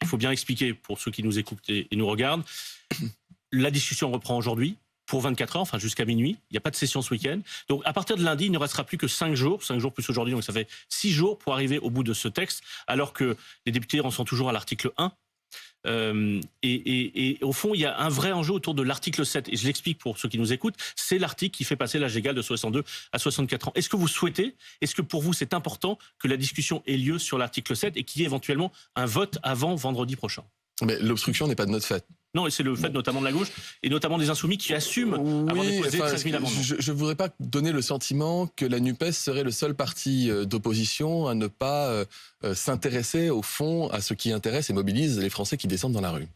il faut bien expliquer pour ceux qui nous écoutent et nous regardent. La discussion reprend aujourd'hui pour 24 heures, enfin jusqu'à minuit. Il n'y a pas de session ce week-end. Donc à partir de lundi, il ne restera plus que 5 jours plus aujourd'hui, donc ça fait 6 jours pour arriver au bout de ce texte, alors que les députés en sont toujours à l'article 1. Et au fond, il y a un vrai enjeu autour de l'article 7. Et je l'explique pour ceux qui nous écoutent, c'est l'article qui fait passer l'âge légal de 62 à 64 ans. Est-ce que vous souhaitez, est-ce que pour vous c'est important que la discussion ait lieu sur l'article 7 et qu'il y ait éventuellement un vote avant vendredi prochain? Mais l'obstruction n'est pas de notre fait. Non, et c'est le fait notamment de la gauche, et notamment des Insoumis qui assument avoir déposé 13 000 amendements. Je ne voudrais pas donner le sentiment que la NUPES serait le seul parti d'opposition à ne pas s'intéresser au fond à ce qui intéresse et mobilise les Français qui descendent dans la rue.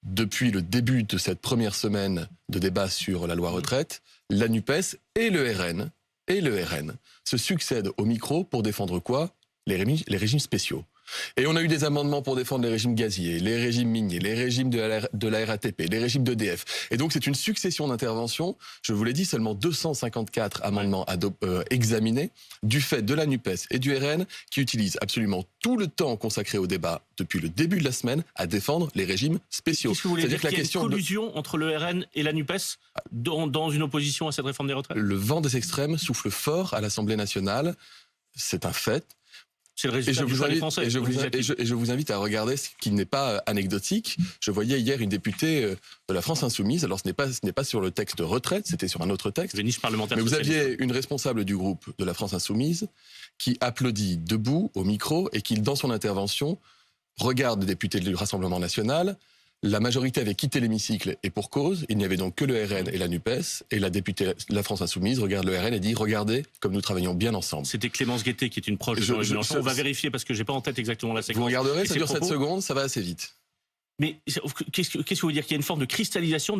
Depuis le début de cette première semaine de débat sur la loi retraite, la NUPES et le RN se succèdent au micro pour défendre quoi? Les régimes spéciaux. Et on a eu des amendements pour défendre les régimes gaziers, les régimes miniers, les régimes de la RATP, les régimes d'EDF. Et donc c'est une succession d'interventions. Je vous l'ai dit, seulement 254 amendements examinés du fait de la NUPES et du RN qui utilisent absolument tout le temps consacré au débat depuis le début de la semaine à défendre les régimes spéciaux. Qu'est-ce que vous voulez dire qu'il y a une collusion entre le RN et la NUPES dans une opposition à cette réforme des retraites? Le vent des extrêmes souffle fort à l'Assemblée nationale. C'est un fait. C'est le résultat du choix des Français. Et je vous invite à regarder ce qui n'est pas anecdotique. Je voyais hier une députée de la France Insoumise. Alors ce n'est pas sur le texte retraite, c'était sur un autre texte. Niche parlementaire. Mais vous aviez une responsable du groupe de la France Insoumise qui applaudit debout au micro et qui, dans son intervention, regarde les députés du Rassemblement national. La majorité avait quitté l'hémicycle et pour cause, il n'y avait donc que le RN et la NUPES, et la députée de la France Insoumise regarde le RN et dit « Regardez comme nous travaillons bien ensemble ». C'était Clémence Guettet qui est une proche de Jean-Luc Mélenchon. On va vérifier parce que j'ai pas en tête exactement la séquence. Vous regarderez, ça dure 7 secondes, ça va assez vite. Mais qu'est-ce que vous voulez dire? Qu'il y a une forme de cristallisation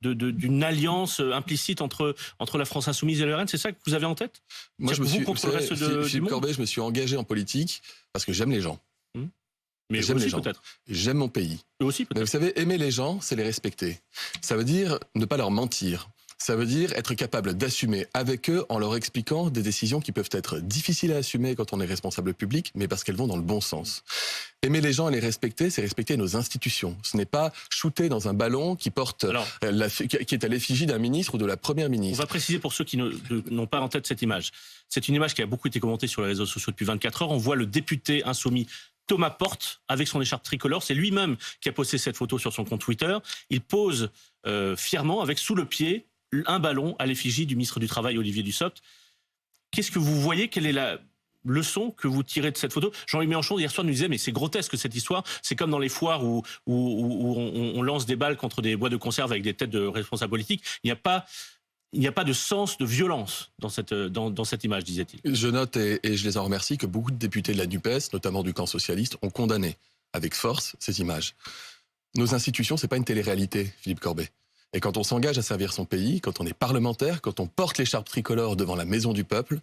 d'une alliance implicite entre la France Insoumise et le RN? C'est ça que vous avez en tête? Moi, Philippe Corbet, je me suis engagé en politique parce que j'aime les gens. Mais j'aime les gens. Peut-être. J'aime mon pays. Eux aussi, peut-être. Mais vous savez, aimer les gens, c'est les respecter. Ça veut dire ne pas leur mentir. Ça veut dire être capable d'assumer avec eux en leur expliquant des décisions qui peuvent être difficiles à assumer quand on est responsable public, mais parce qu'elles vont dans le bon sens. Aimer les gens et les respecter, c'est respecter nos institutions. Ce n'est pas shooter dans un ballon qui porte, qui est à l'effigie d'un ministre ou de la première ministre. On va préciser pour ceux qui n'ont pas en tête cette image. C'est une image qui a beaucoup été commentée sur les réseaux sociaux depuis 24 heures. On voit le député insoumis Thomas Porte avec son écharpe tricolore. C'est lui-même qui a posté cette photo sur son compte Twitter. Il pose fièrement avec sous le pied un ballon à l'effigie du ministre du Travail Olivier Dussopt. Qu'est-ce que vous voyez? Quelle est la leçon que vous tirez de cette photo? Jean-Luc Mélenchon hier soir nous disait mais c'est grotesque cette histoire. C'est comme dans les foires où on lance des balles contre des bois de conserve avec des têtes de responsables politiques. Il n'y a pas de sens de violence dans cette image, disait-il. Je note, et je les en remercie, que beaucoup de députés de la NUPES, notamment du camp socialiste, ont condamné avec force ces images. Nos institutions, c'est pas une télé-réalité, Philippe Corbet. Et quand on s'engage à servir son pays, quand on est parlementaire, quand on porte l'écharpe tricolore devant la maison du peuple,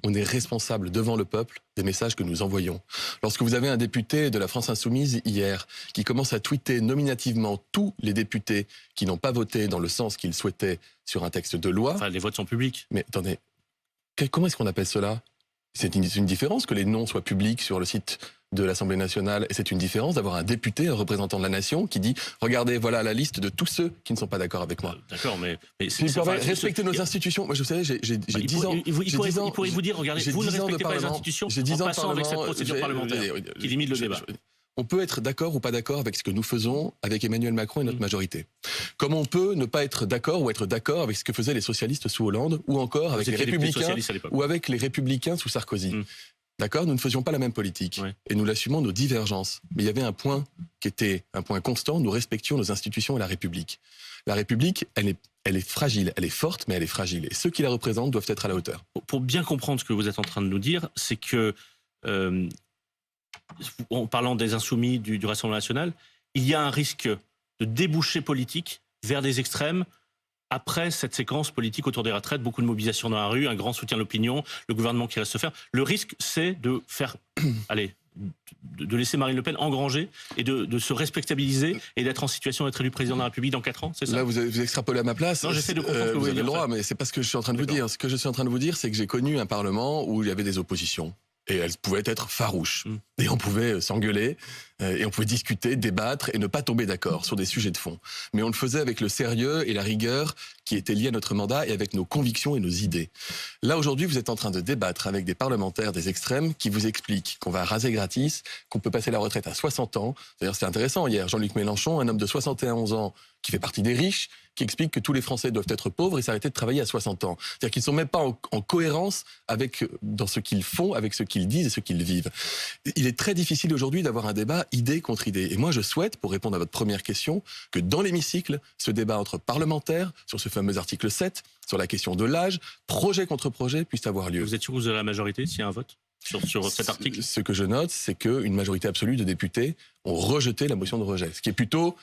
on est responsable devant le peuple des messages que nous envoyons. Lorsque vous avez un député de la France Insoumise hier qui commence à tweeter nominativement tous les députés qui n'ont pas voté dans le sens qu'ils souhaitaient sur un texte de loi... Enfin, les votes sont publics. Mais attendez, comment est-ce qu'on appelle cela? C'est une différence que les noms soient publics sur le site de l'Assemblée nationale, et c'est une différence d'avoir un député, un représentant de la nation, qui dit « Regardez, voilà la liste de tous ceux qui ne sont pas d'accord avec moi. » D'accord, mais respecter nos institutions. Moi, je vous savez, j'ai 10 ans... Il pourrait vous dire, regardez, vous ne respectez pas les institutions en passant avec cette procédure parlementaire qui limite le débat. On peut être d'accord ou pas d'accord avec ce que nous faisons avec Emmanuel Macron et notre majorité. Comme on peut ne pas être d'accord ou être d'accord avec ce que faisaient les socialistes sous Hollande ou encore avec les républicains ou avec les républicains sous Sarkozy. D'accord? Nous ne faisions pas la même politique. Ouais. Et nous l'assumons nos divergences. Mais il y avait un point qui était un point constant. Nous respections nos institutions et la République. La République, elle est fragile. Elle est forte, mais elle est fragile. Et ceux qui la représentent doivent être à la hauteur. Pour bien comprendre ce que vous êtes en train de nous dire, c'est que, en parlant des insoumis du Rassemblement national, il y a un risque de débouché politique vers des extrêmes après cette séquence politique autour des retraites, beaucoup de mobilisation dans la rue, un grand soutien de l'opinion, le gouvernement qui reste faire. Le risque, c'est de faire, de laisser Marine Le Pen engranger et de se respectabiliser et d'être en situation d'être élu président de la République dans 4 ans, c'est ça? Là, vous extrapolez à ma place. Non, j'essaie de comprendre ce que vous avez le droit, mais c'est pas ce que je suis en train de vous dire. Ce que je suis en train de vous dire, c'est que j'ai connu un Parlement où il y avait des oppositions. Et elles pouvaient être farouches. Et on pouvait s'engueuler Et on pouvait discuter, débattre et ne pas tomber d'accord sur des sujets de fond. Mais on le faisait avec le sérieux et la rigueur qui étaient liés à notre mandat et avec nos convictions et nos idées. Là, aujourd'hui, vous êtes en train de débattre avec des parlementaires des extrêmes qui vous expliquent qu'on va raser gratis, qu'on peut passer la retraite à 60 ans. D'ailleurs, c'était intéressant hier, Jean-Luc Mélenchon, un homme de 71 ans qui fait partie des riches, qui explique que tous les Français doivent être pauvres et s'arrêter de travailler à 60 ans. C'est-à-dire qu'ils ne sont même pas en cohérence dans ce qu'ils font, avec ce qu'ils disent et ce qu'ils vivent. Il est très difficile aujourd'hui d'avoir un débat idée contre idée. Et moi, je souhaite, pour répondre à votre première question, que dans l'hémicycle, ce débat entre parlementaires, sur ce fameux article 7, sur la question de l'âge, projet contre projet, puisse avoir lieu. Vous êtes sûr que vous avez la majorité s'il y a un vote sur cet article? Ce que je note, c'est qu'une majorité absolue de députés ont rejeté la motion de rejet. Ce qui est plutôt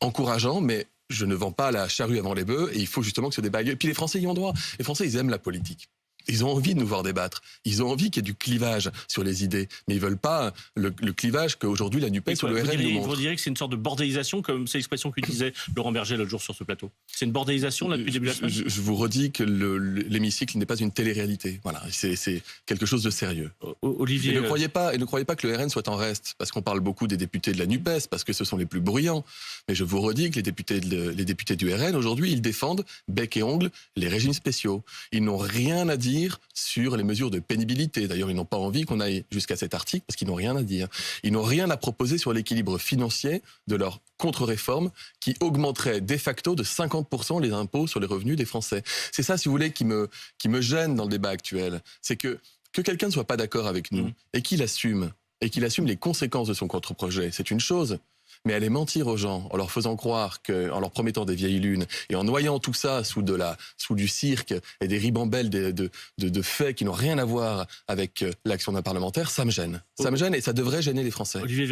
encourageant, mais je ne vends pas la charrue avant les bœufs et il faut justement que ce débat ait lieu. Et puis les Français y ont droit. Les Français, ils aiment la politique. Ils ont envie de nous voir débattre. Ils ont envie qu'il y ait du clivage sur les idées. Mais ils veulent pas le clivage qu'aujourd'hui la NUPES ou le RN nous montrent. Vous diriez que c'est une sorte de bordélisation, comme c'est l'expression qu'utilisait Laurent Berger l'autre jour sur ce plateau. C'est une bordélisation là depuis le début de la semaine. Je vous redis que l'hémicycle n'est pas une télé-réalité. Voilà, c'est quelque chose de sérieux. Olivier, et ne croyez pas que le RN soit en reste, parce qu'on parle beaucoup des députés de la NUPES, parce que ce sont les plus bruyants. Mais je vous redis que les députés du RN, aujourd'hui, ils défendent bec et ongle les régimes spéciaux. Ils n'ont rien à dire sur les mesures de pénibilité. D'ailleurs, ils n'ont pas envie qu'on aille jusqu'à cet article parce qu'ils n'ont rien à dire. Ils n'ont rien à proposer sur l'équilibre financier de leur contre-réforme qui augmenterait de facto de 50% les impôts sur les revenus des Français. C'est ça, si vous voulez, qui me gêne dans le débat actuel. C'est que quelqu'un ne soit pas d'accord avec nous et qu'il assume les conséquences de son contre-projet, c'est une chose. Mais aller mentir aux gens en leur faisant croire en leur promettant des vieilles lunes et en noyant tout ça sous du cirque et des ribambelles de faits qui n'ont rien à voir avec l'action d'un parlementaire, ça me gêne. Ça me gêne et ça devrait gêner les Français. Olivier